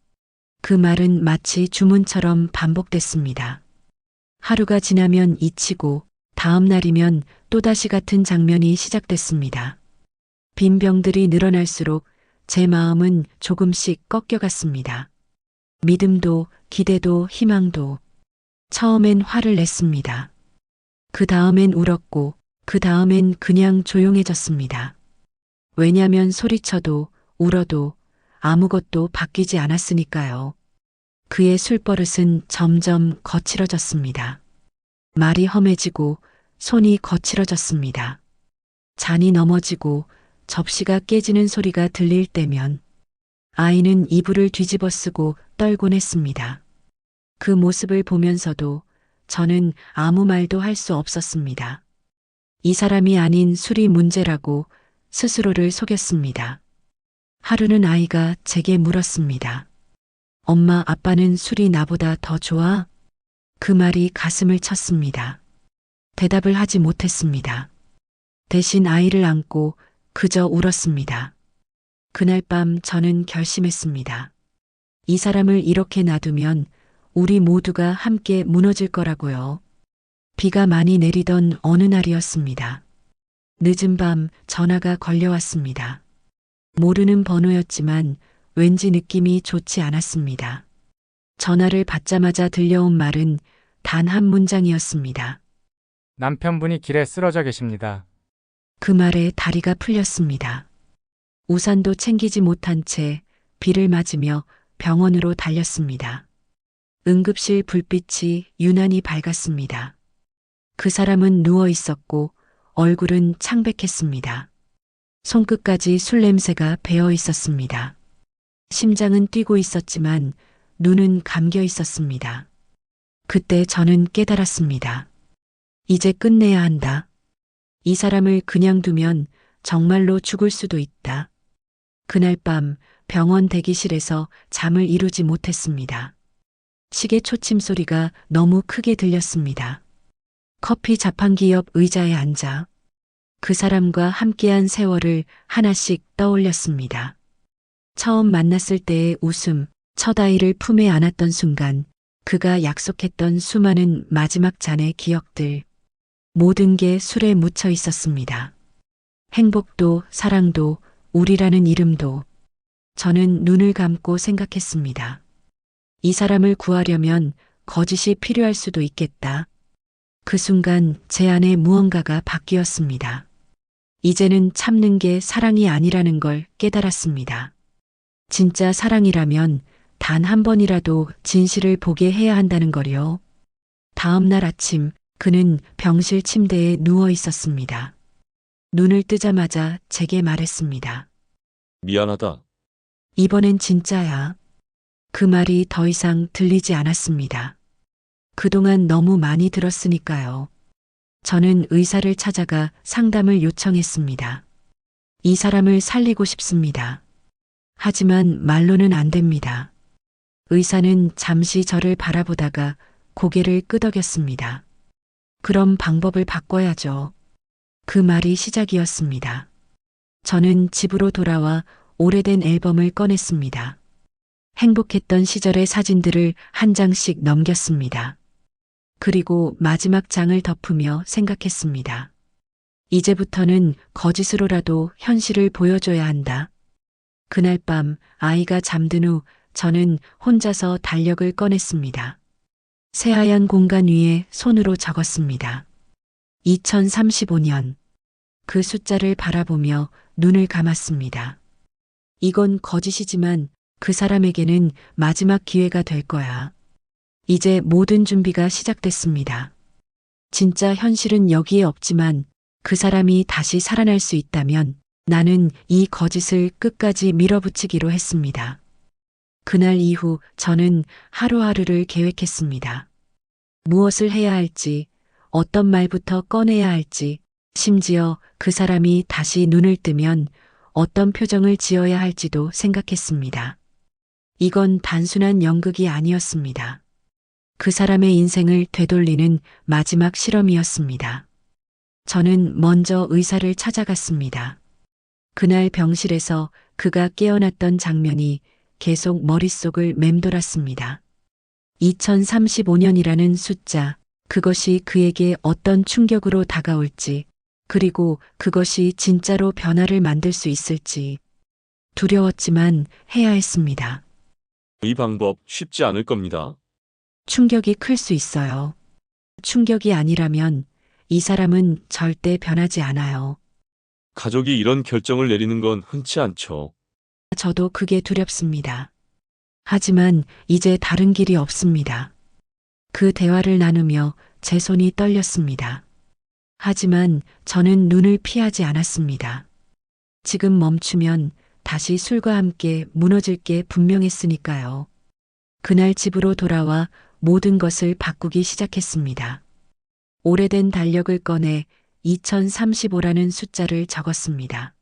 Speaker 1: 그 말은 마치 주문처럼 반복됐습니다. 하루가 지나면 잊히고 다음 날이면 또다시 같은 장면이 시작됐습니다. 빈 병들이 늘어날수록 제 마음은 조금씩 꺾여갔습니다. 믿음도 기대도 희망도. 처음엔 화를 냈습니다. 그 다음엔 울었고 그 다음엔 그냥 조용해졌습니다. 왜냐면 소리쳐도 울어도 아무것도 바뀌지 않았으니까요. 그의 술버릇은 점점 거칠어졌습니다. 말이 험해지고 손이 거칠어졌습니다. 잔이 넘어지고 접시가 깨지는 소리가 들릴 때면 아이는 이불을 뒤집어 쓰고 떨곤 했습니다. 그 모습을 보면서도 저는 아무 말도 할 수 없었습니다. 이 사람이 아닌 술이 문제라고 스스로를 속였습니다. 하루는 아이가 제게 물었습니다. 엄마, 아빠는 술이 나보다 더 좋아? 그 말이 가슴을 쳤습니다. 대답을 하지 못했습니다. 대신 아이를 안고 그저 울었습니다. 그날 밤 저는 결심했습니다. 이 사람을 이렇게 놔두면 우리 모두가 함께 무너질 거라고요. 비가 많이 내리던 어느 날이었습니다. 늦은 밤 전화가 걸려왔습니다. 모르는 번호였지만 왠지 느낌이 좋지 않았습니다. 전화를 받자마자 들려온 말은 단 한 문장이었습니다.
Speaker 4: 남편분이 길에 쓰러져 계십니다.
Speaker 1: 그 말에 다리가 풀렸습니다. 우산도 챙기지 못한 채 비를 맞으며 병원으로 달렸습니다. 응급실 불빛이 유난히 밝았습니다. 그 사람은 누워 있었고 얼굴은 창백했습니다. 손끝까지 술 냄새가 배어 있었습니다. 심장은 뛰고 있었지만 눈은 감겨 있었습니다. 그때 저는 깨달았습니다. 이제 끝내야 한다. 이 사람을 그냥 두면 정말로 죽을 수도 있다. 그날 밤 병원 대기실에서 잠을 이루지 못했습니다. 시계 초침 소리가 너무 크게 들렸습니다. 커피 자판기 옆 의자에 앉아 그 사람과 함께한 세월을 하나씩 떠올렸습니다. 처음 만났을 때의 웃음, 첫 아이를 품에 안았던 순간, 그가 약속했던 수많은 마지막 잔의 기억들, 모든 게 술에 묻혀 있었습니다. 행복도, 사랑도, 우리라는 이름도. 저는 눈을 감고 생각했습니다. 이 사람을 구하려면 거짓이 필요할 수도 있겠다. 그 순간 제 안에 무언가가 바뀌었습니다. 이제는 참는 게 사랑이 아니라는 걸 깨달았습니다. 진짜 사랑이라면 단 한 번이라도 진실을 보게 해야 한다는 거요. 다음 날 아침 그는 병실 침대에 누워 있었습니다. 눈을 뜨자마자 제게 말했습니다.
Speaker 3: 미안하다.
Speaker 1: 이번엔 진짜야. 그 말이 더 이상 들리지 않았습니다. 그동안 너무 많이 들었으니까요. 저는 의사를 찾아가 상담을 요청했습니다. 이 사람을 살리고 싶습니다. 하지만 말로는 안 됩니다. 의사는 잠시 저를 바라보다가 고개를 끄덕였습니다. 그럼 방법을 바꿔야죠. 그 말이 시작이었습니다. 저는 집으로 돌아와 오래된 앨범을 꺼냈습니다. 행복했던 시절의 사진들을 한 장씩 넘겼습니다. 그리고 마지막 장을 덮으며 생각했습니다. 이제부터는 거짓으로라도 현실을 보여줘야 한다. 그날 밤 아이가 잠든 후 저는 혼자서 달력을 꺼냈습니다. 새하얀 공간 위에 손으로 적었습니다. 2035년. 그 숫자를 바라보며 눈을 감았습니다. 이건 거짓이지만 그 사람에게는 마지막 기회가 될 거야. 이제 모든 준비가 시작됐습니다. 진짜 현실은 여기에 없지만 그 사람이 다시 살아날 수 있다면 나는 이 거짓을 끝까지 밀어붙이기로 했습니다. 그날 이후 저는 하루하루를 계획했습니다. 무엇을 해야 할지, 어떤 말부터 꺼내야 할지, 심지어 그 사람이 다시 눈을 뜨면 어떤 표정을 지어야 할지도 생각했습니다. 이건 단순한 연극이 아니었습니다. 그 사람의 인생을 되돌리는 마지막 실험이었습니다. 저는 먼저 의사를 찾아갔습니다. 그날 병실에서 그가 깨어났던 장면이 계속 머릿속을 맴돌았습니다. 2035년이라는 숫자, 그것이 그에게 어떤 충격으로 다가올지, 그리고 그것이 진짜로 변화를 만들 수 있을지 두려웠지만 해야 했습니다.
Speaker 3: 이 방법 쉽지 않을 겁니다.
Speaker 1: 충격이 클 수 있어요. 충격이 아니라면 이 사람은 절대 변하지 않아요.
Speaker 3: 가족이 이런 결정을 내리는 건 흔치 않죠.
Speaker 1: 저도 그게 두렵습니다. 하지만 이제 다른 길이 없습니다. 그 대화를 나누며 제 손이 떨렸습니다. 하지만 저는 눈을 피하지 않았습니다. 지금 멈추면 다시 술과 함께 무너질 게 분명했으니까요. 그날 집으로 돌아와 모든 것을 바꾸기 시작했습니다. 오래된 달력을 꺼내 2035라는 숫자를 적었습니다.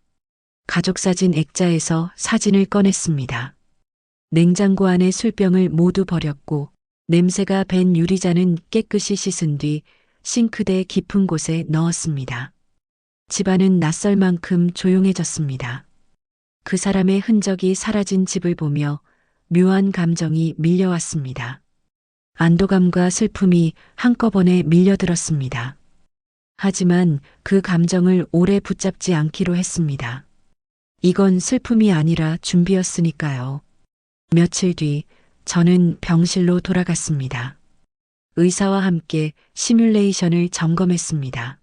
Speaker 1: 가족사진 액자에서 사진을 꺼냈습니다. 냉장고 안에 술병을 모두 버렸고 냄새가 밴 유리잔은 깨끗이 씻은 뒤 싱크대 깊은 곳에 넣었습니다. 집안은 낯설 만큼 조용해졌습니다. 그 사람의 흔적이 사라진 집을 보며 묘한 감정이 밀려왔습니다. 안도감과 슬픔이 한꺼번에 밀려들었습니다. 하지만 그 감정을 오래 붙잡지 않기로 했습니다. 이건 슬픔이 아니라 준비였으니까요. 며칠 뒤 저는 병실로 돌아갔습니다. 의사와 함께 시뮬레이션을 점검했습니다.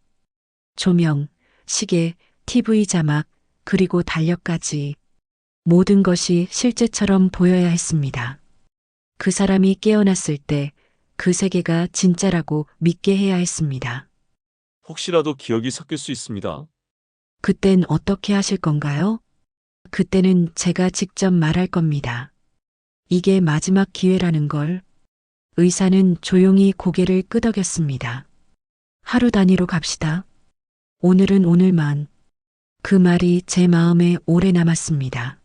Speaker 1: 조명, 시계, TV 자막, 그리고 달력까지 모든 것이 실제처럼 보여야 했습니다. 그 사람이 깨어났을 때 그 세계가 진짜라고 믿게 해야 했습니다.
Speaker 3: 혹시라도 기억이 섞일 수 있습니다.
Speaker 1: 그땐 어떻게 하실 건가요? 그때는 제가 직접 말할 겁니다. 이게 마지막 기회라는 걸. 의사는 조용히 고개를 끄덕였습니다. 하루 단위로 갑시다. 오늘은 오늘만. 그 말이 제 마음에 오래 남았습니다.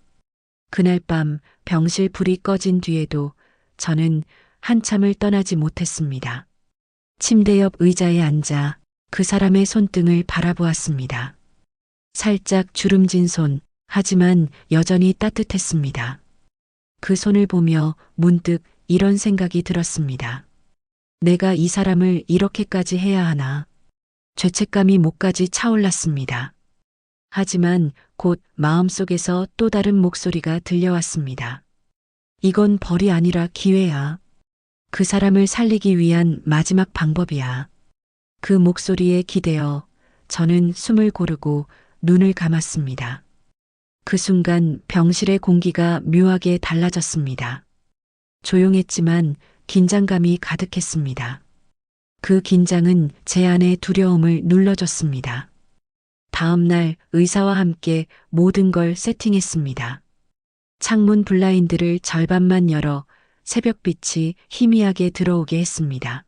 Speaker 1: 그날 밤 병실 불이 꺼진 뒤에도 저는 한참을 떠나지 못했습니다. 침대 옆 의자에 앉아 그 사람의 손등을 바라보았습니다. 살짝 주름진 손, 하지만 여전히 따뜻했습니다. 그 손을 보며 문득 이런 생각이 들었습니다. 내가 이 사람을 이렇게까지 해야 하나. 죄책감이 목까지 차올랐습니다. 하지만 곧 마음속에서 또 다른 목소리가 들려왔습니다. 이건 벌이 아니라 기회야. 그 사람을 살리기 위한 마지막 방법이야. 그 목소리에 기대어 저는 숨을 고르고 눈을 감았습니다. 그 순간 병실의 공기가 묘하게 달라졌습니다. 조용했지만 긴장감이 가득했습니다. 그 긴장은 제 안의 두려움을 눌러줬습니다. 다음 날 의사와 함께 모든 걸 세팅했습니다. 창문 블라인드를 절반만 열어 새벽빛이 희미하게 들어오게 했습니다.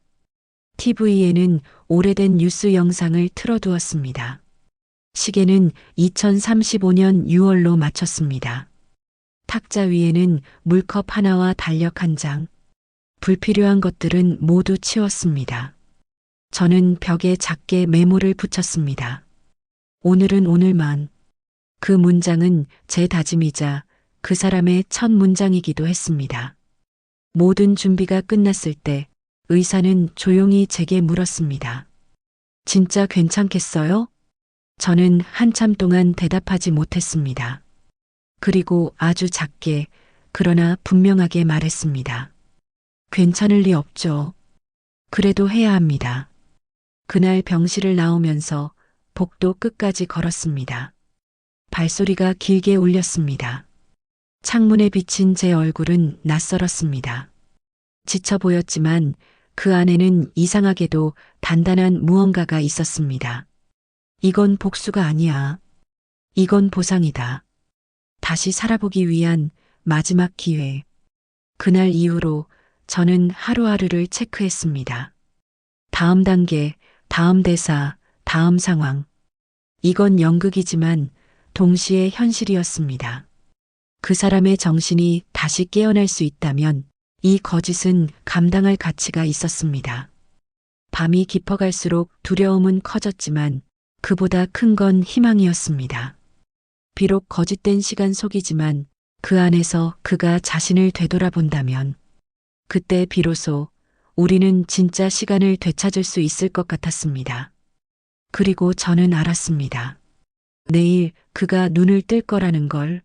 Speaker 1: TV에는 오래된 뉴스 영상을 틀어두었습니다. 시계는 2035년 6월로 맞췄습니다. 탁자 위에는 물컵 하나와 달력 한 장. 불필요한 것들은 모두 치웠습니다. 저는 벽에 작게 메모를 붙였습니다. 오늘은 오늘만. 그 문장은 제 다짐이자 그 사람의 첫 문장이기도 했습니다. 모든 준비가 끝났을 때 의사는 조용히 제게 물었습니다. 진짜 괜찮겠어요? 저는 한참 동안 대답하지 못했습니다. 그리고 아주 작게, 그러나 분명하게 말했습니다. 괜찮을 리 없죠. 그래도 해야 합니다. 그날 병실을 나오면서 복도 끝까지 걸었습니다. 발소리가 길게 울렸습니다. 창문에 비친 제 얼굴은 낯설었습니다. 지쳐 보였지만 그 안에는 이상하게도 단단한 무언가가 있었습니다. 이건 복수가 아니야. 이건 보상이다. 다시 살아보기 위한 마지막 기회. 그날 이후로 저는 하루하루를 체크했습니다. 다음 단계, 다음 대사, 다음 상황. 이건 연극이지만 동시에 현실이었습니다. 그 사람의 정신이 다시 깨어날 수 있다면 이 거짓은 감당할 가치가 있었습니다. 밤이 깊어갈수록 두려움은 커졌지만 그보다 큰 건 희망이었습니다. 비록 거짓된 시간 속이지만 그 안에서 그가 자신을 되돌아본다면 그때 비로소 우리는 진짜 시간을 되찾을 수 있을 것 같았습니다. 그리고 저는 알았습니다. 내일 그가 눈을 뜰 거라는 걸.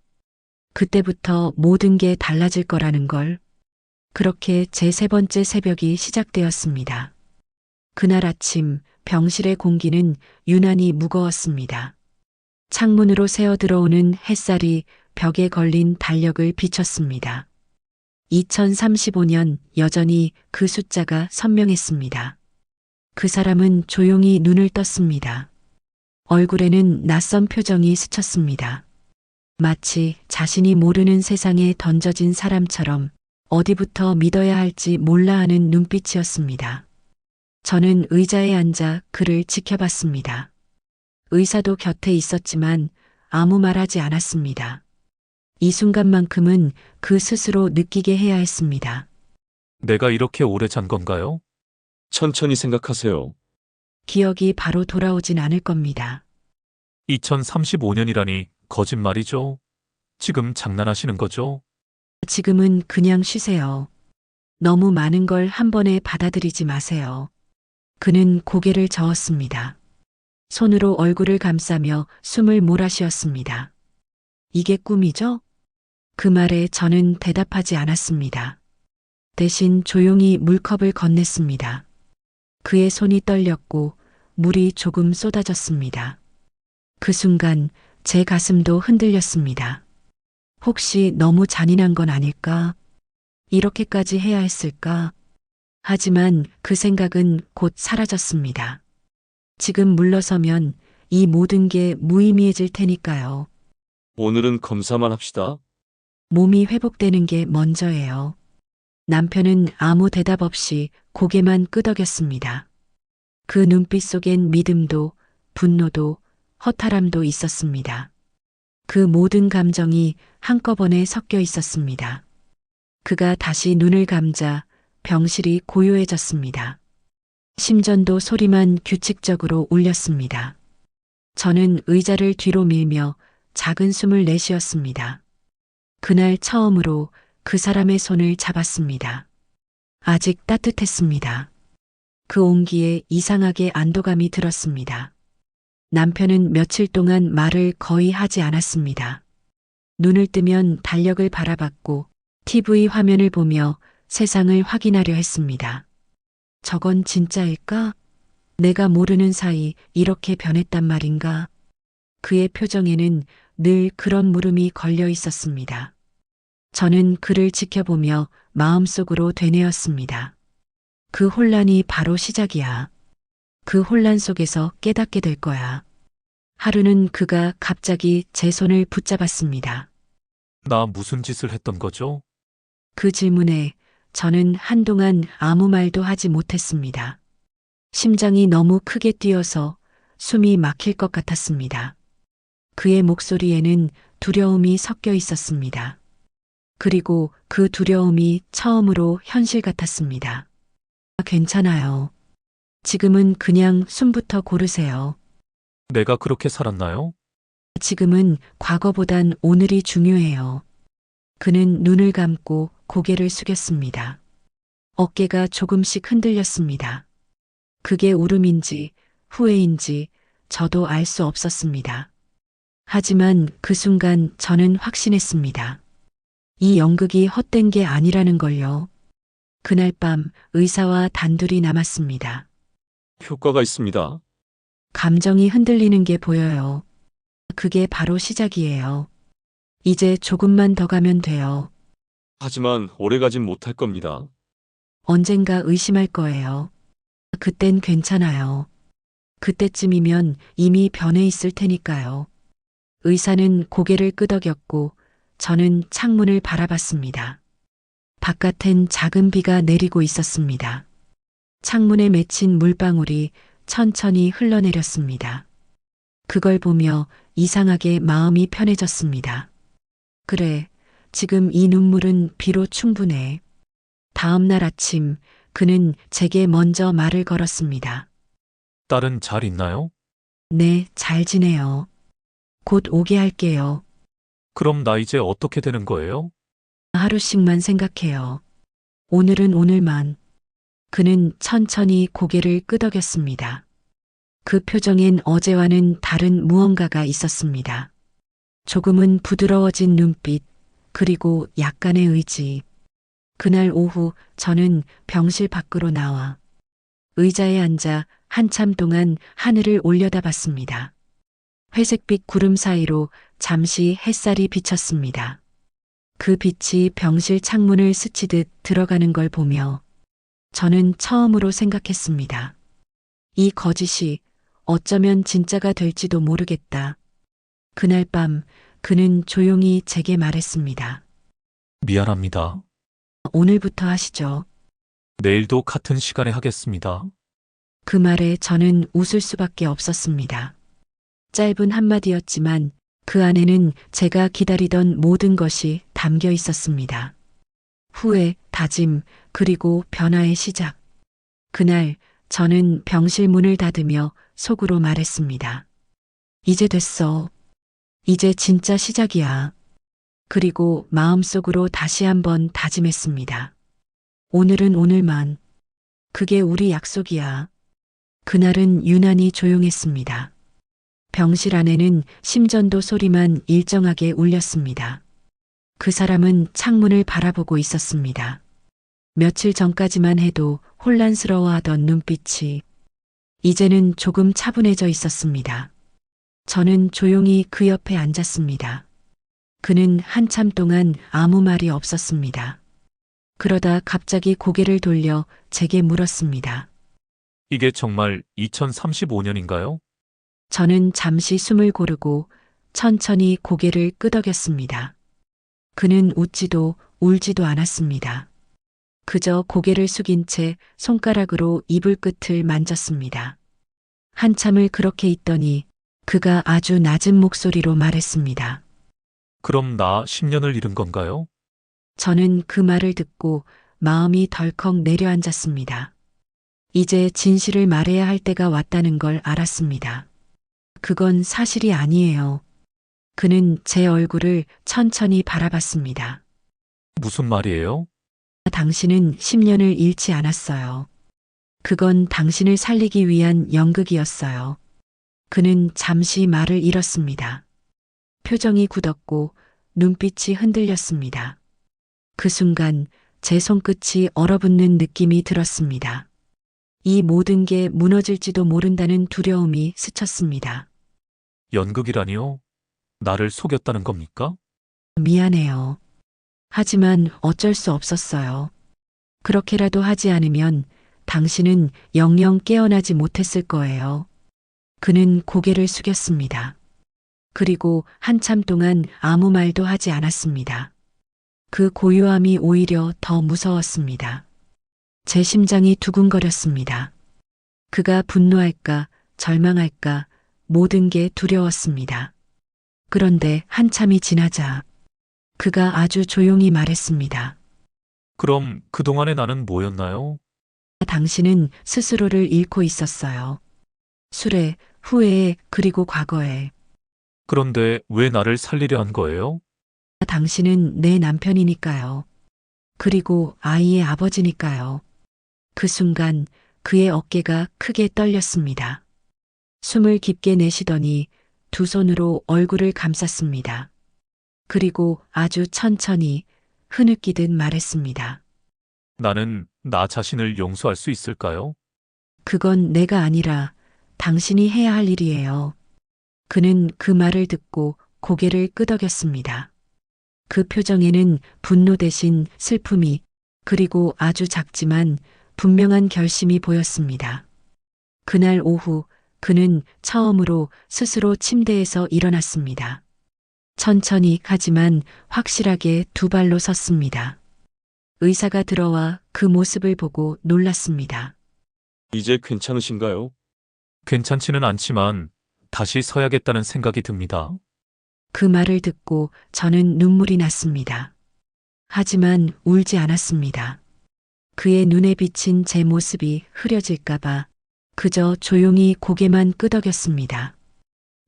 Speaker 1: 그때부터 모든 게 달라질 거라는 걸. 그렇게 제 세 번째 새벽이 시작되었습니다. 그날 아침 병실의 공기는 유난히 무거웠습니다. 창문으로 새어 들어오는 햇살이 벽에 걸린 달력을 비췄습니다. 2035년 여전히 그 숫자가 선명했습니다. 그 사람은 조용히 눈을 떴습니다. 얼굴에는 낯선 표정이 스쳤습니다. 마치 자신이 모르는 세상에 던져진 사람처럼 어디부터 믿어야 할지 몰라 하는 눈빛이었습니다. 저는 의자에 앉아 그를 지켜봤습니다. 의사도 곁에 있었지만 아무 말하지 않았습니다. 이 순간만큼은 그 스스로 느끼게 해야 했습니다.
Speaker 5: 내가 이렇게 오래 잔 건가요?
Speaker 3: 천천히 생각하세요.
Speaker 1: 기억이 바로 돌아오진 않을 겁니다.
Speaker 5: 2035년이라니 거짓말이죠? 지금 장난하시는 거죠?
Speaker 1: 지금은 그냥 쉬세요. 너무 많은 걸 한 번에 받아들이지 마세요. 그는 고개를 저었습니다. 손으로 얼굴을 감싸며 숨을 몰아쉬었습니다. 이게 꿈이죠? 그 말에 저는 대답하지 않았습니다. 대신 조용히 물컵을 건넸습니다. 그의 손이 떨렸고 물이 조금 쏟아졌습니다. 그 순간 제 가슴도 흔들렸습니다. 혹시 너무 잔인한 건 아닐까? 이렇게까지 해야 했을까? 하지만 그 생각은 곧 사라졌습니다. 지금 물러서면 이 모든 게 무의미해질 테니까요.
Speaker 3: 오늘은 검사만 합시다.
Speaker 1: 몸이 회복되는 게 먼저예요. 남편은 아무 대답 없이 고개만 끄덕였습니다. 그 눈빛 속엔 믿음도 분노도 허탈함도 있었습니다. 그 모든 감정이 한꺼번에 섞여 있었습니다. 그가 다시 눈을 감자 병실이 고요해졌습니다. 심전도 소리만 규칙적으로 울렸습니다. 저는 의자를 뒤로 밀며 작은 숨을 내쉬었습니다. 그날 처음으로 그 사람의 손을 잡았습니다. 아직 따뜻했습니다. 그 온기에 이상하게 안도감이 들었습니다. 남편은 며칠 동안 말을 거의 하지 않았습니다. 눈을 뜨면 달력을 바라봤고 TV 화면을 보며 세상을 확인하려 했습니다. 저건 진짜일까? 내가 모르는 사이 이렇게 변했단 말인가? 그의 표정에는 늘 그런 물음이 걸려 있었습니다. 저는 그를 지켜보며 마음속으로 되뇌었습니다. 그 혼란이 바로 시작이야. 그 혼란 속에서 깨닫게 될 거야. 하루는 그가 갑자기 제 손을 붙잡았습니다.
Speaker 5: 나 무슨 짓을 했던 거죠?
Speaker 1: 그 질문에 저는 한동안 아무 말도 하지 못했습니다. 심장이 너무 크게 뛰어서 숨이 막힐 것 같았습니다. 그의 목소리에는 두려움이 섞여 있었습니다. 그리고 그 두려움이 처음으로 현실 같았습니다. 괜찮아요. 지금은 그냥 숨부터 고르세요.
Speaker 5: 내가 그렇게 살았나요?
Speaker 1: 지금은 과거보단 오늘이 중요해요. 그는 눈을 감고 고개를 숙였습니다. 어깨가 조금씩 흔들렸습니다. 그게 울음인지 후회인지 저도 알 수 없었습니다. 하지만 그 순간 저는 확신했습니다. 이 연극이 헛된 게 아니라는 걸요. 그날 밤 의사와 단둘이 남았습니다.
Speaker 3: 효과가 있습니다.
Speaker 1: 감정이 흔들리는 게 보여요. 그게 바로 시작이에요. 이제 조금만 더 가면 돼요.
Speaker 3: 하지만 오래가진 못할 겁니다.
Speaker 1: 언젠가 의심할 거예요. 그땐 괜찮아요. 그때쯤이면 이미 변해 있을 테니까요. 의사는 고개를 끄덕였고 저는 창문을 바라봤습니다. 바깥엔 작은 비가 내리고 있었습니다. 창문에 맺힌 물방울이 천천히 흘러내렸습니다. 그걸 보며 이상하게 마음이 편해졌습니다. 그래, 지금 이 눈물은 비로 충분해. 다음 날 아침 그는 제게 먼저 말을 걸었습니다.
Speaker 5: 딸은 잘 있나요?
Speaker 1: 네, 잘 지내요. 곧 오게 할게요.
Speaker 5: 그럼 나 이제 어떻게 되는 거예요?
Speaker 1: 하루씩만 생각해요. 오늘은 오늘만. 그는 천천히 고개를 끄덕였습니다. 그 표정엔 어제와는 다른 무언가가 있었습니다. 조금은 부드러워진 눈빛, 그리고 약간의 의지. 그날 오후 저는 병실 밖으로 나와 의자에 앉아 한참 동안 하늘을 올려다봤습니다. 회색빛 구름 사이로 잠시 햇살이 비쳤습니다. 그 빛이 병실 창문을 스치듯 들어가는 걸 보며 저는 처음으로 생각했습니다. 이 거짓이 어쩌면 진짜가 될지도 모르겠다. 그날 밤 그는 조용히 제게 말했습니다.
Speaker 5: 미안합니다.
Speaker 1: 오늘부터 하시죠.
Speaker 5: 내일도 같은 시간에 하겠습니다.
Speaker 1: 그 말에 저는 웃을 수밖에 없었습니다. 짧은 한마디였지만 그 안에는 제가 기다리던 모든 것이 담겨 있었습니다. 후회, 다짐, 그리고 변화의 시작. 그날 저는 병실 문을 닫으며 속으로 말했습니다. 이제 됐어. 이제 진짜 시작이야. 그리고 마음속으로 다시 한번 다짐했습니다. 오늘은 오늘만. 그게 우리 약속이야. 그날은 유난히 조용했습니다. 병실 안에는 심전도 소리만 일정하게 울렸습니다. 그 사람은 창문을 바라보고 있었습니다. 며칠 전까지만 해도 혼란스러워하던 눈빛이 이제는 조금 차분해져 있었습니다. 저는 조용히 그 옆에 앉았습니다. 그는 한참 동안 아무 말이 없었습니다. 그러다 갑자기 고개를 돌려 제게 물었습니다.
Speaker 5: 이게 정말 2035년인가요?
Speaker 1: 저는 잠시 숨을 고르고 천천히 고개를 끄덕였습니다. 그는 웃지도 울지도 않았습니다. 그저 고개를 숙인 채 손가락으로 이불 끝을 만졌습니다. 한참을 그렇게 있더니 그가 아주 낮은 목소리로 말했습니다.
Speaker 5: 그럼 나 10년을 잃은 건가요?
Speaker 1: 저는 그 말을 듣고 마음이 덜컥 내려앉았습니다. 이제 진실을 말해야 할 때가 왔다는 걸 알았습니다. 그건 사실이 아니에요. 그는 제 얼굴을 천천히 바라봤습니다.
Speaker 5: 무슨 말이에요?
Speaker 1: 당신은 10년을 잃지 않았어요. 그건 당신을 살리기 위한 연극이었어요. 그는 잠시 말을 잃었습니다. 표정이 굳었고 눈빛이 흔들렸습니다. 그 순간 제 손끝이 얼어붙는 느낌이 들었습니다. 이 모든 게 무너질지도 모른다는 두려움이 스쳤습니다.
Speaker 5: 연극이라니요? 나를 속였다는 겁니까?
Speaker 1: 미안해요. 하지만 어쩔 수 없었어요. 그렇게라도 하지 않으면 당신은 영영 깨어나지 못했을 거예요. 그는 고개를 숙였습니다. 그리고 한참 동안 아무 말도 하지 않았습니다. 그 고요함이 오히려 더 무서웠습니다. 제 심장이 두근거렸습니다. 그가 분노할까, 절망할까, 모든 게 두려웠습니다. 그런데 한참이 지나자 그가 아주 조용히 말했습니다.
Speaker 5: 그럼 그동안의 나는 뭐였나요?
Speaker 1: 당신은 스스로를 잃고 있었어요. 술에, 후회에, 그리고 과거에.
Speaker 5: 그런데 왜 나를 살리려 한 거예요?
Speaker 1: 당신은 내 남편이니까요. 그리고 아이의 아버지니까요. 그 순간 그의 어깨가 크게 떨렸습니다. 숨을 깊게 내쉬더니 두 손으로 얼굴을 감쌌습니다. 그리고 아주 천천히 흐느끼듯 말했습니다.
Speaker 5: 나는 나 자신을 용서할 수 있을까요?
Speaker 1: 그건 내가 아니라 당신이 해야 할 일이에요. 그는 그 말을 듣고 고개를 끄덕였습니다. 그 표정에는 분노 대신 슬픔이 그리고 아주 작지만 분명한 결심이 보였습니다. 그날 오후 그는 처음으로 스스로 침대에서 일어났습니다. 천천히 하지만 확실하게 두 발로 섰습니다. 의사가 들어와 그 모습을 보고 놀랐습니다.
Speaker 3: 이제 괜찮으신가요?
Speaker 5: 괜찮지는 않지만 다시 서야겠다는 생각이 듭니다.
Speaker 1: 그 말을 듣고 저는 눈물이 났습니다. 하지만 울지 않았습니다. 그의 눈에 비친 제 모습이 흐려질까봐 그저 조용히 고개만 끄덕였습니다.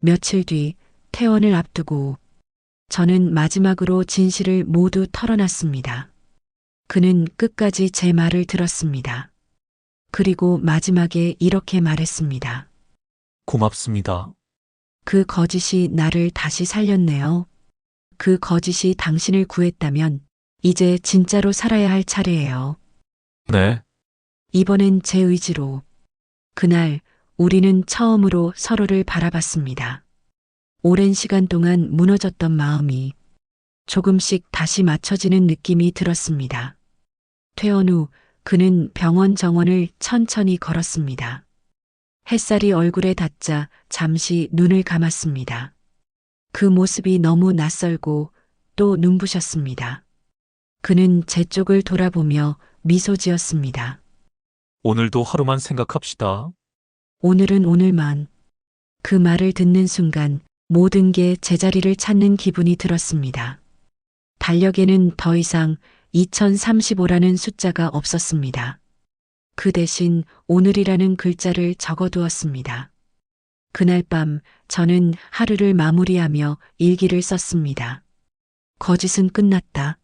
Speaker 1: 며칠 뒤 퇴원을 앞두고 저는 마지막으로 진실을 모두 털어놨습니다. 그는 끝까지 제 말을 들었습니다. 그리고 마지막에 이렇게 말했습니다.
Speaker 5: 고맙습니다.
Speaker 1: 그 거짓이 나를 다시 살렸네요. 그 거짓이 당신을 구했다면 이제 진짜로 살아야 할 차례예요.
Speaker 5: 네,
Speaker 1: 이번엔 제 의지로. 그날 우리는 처음으로 서로를 바라봤습니다. 오랜 시간 동안 무너졌던 마음이 조금씩 다시 맞춰지는 느낌이 들었습니다. 퇴원 후 그는 병원 정원을 천천히 걸었습니다. 햇살이 얼굴에 닿자 잠시 눈을 감았습니다. 그 모습이 너무 낯설고 또 눈부셨습니다. 그는 제 쪽을 돌아보며 미소 지었습니다.
Speaker 5: 오늘도 하루만 생각합시다.
Speaker 1: 오늘은 오늘만. 그 말을 듣는 순간 모든 게 제자리를 찾는 기분이 들었습니다. 달력에는 더 이상 2035라는 숫자가 없었습니다. 그 대신 오늘이라는 글자를 적어두었습니다. 그날 밤 저는 하루를 마무리하며 일기를 썼습니다. 거짓은 끝났다.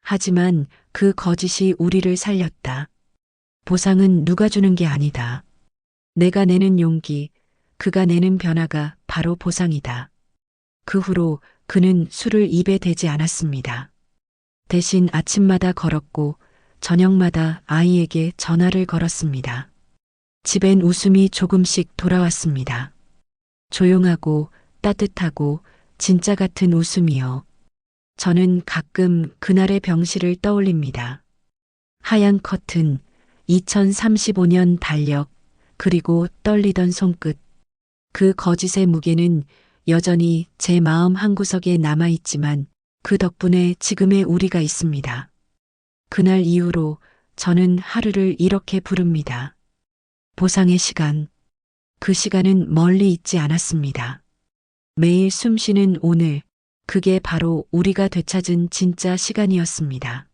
Speaker 1: 하지만 그 거짓이 우리를 살렸다. 보상은 누가 주는 게 아니다. 내가 내는 용기, 그가 내는 변화가 바로 보상이다. 그 후로 그는 술을 입에 대지 않았습니다. 대신 아침마다 걸었고 저녁마다 아이에게 전화를 걸었습니다. 집엔 웃음이 조금씩 돌아왔습니다. 조용하고 따뜻하고 진짜 같은 웃음이요. 저는 가끔 그날의 병실을 떠올립니다. 하얀 커튼, 2035년 달력, 그리고 떨리던 손끝. 그 거짓의 무게는 여전히 제 마음 한구석에 남아있지만 그 덕분에 지금의 우리가 있습니다. 그날 이후로 저는 하루를 이렇게 부릅니다. 보상의 시간. 그 시간은 멀리 있지 않았습니다. 매일 숨쉬는 오늘, 그게 바로 우리가 되찾은 진짜 시간이었습니다.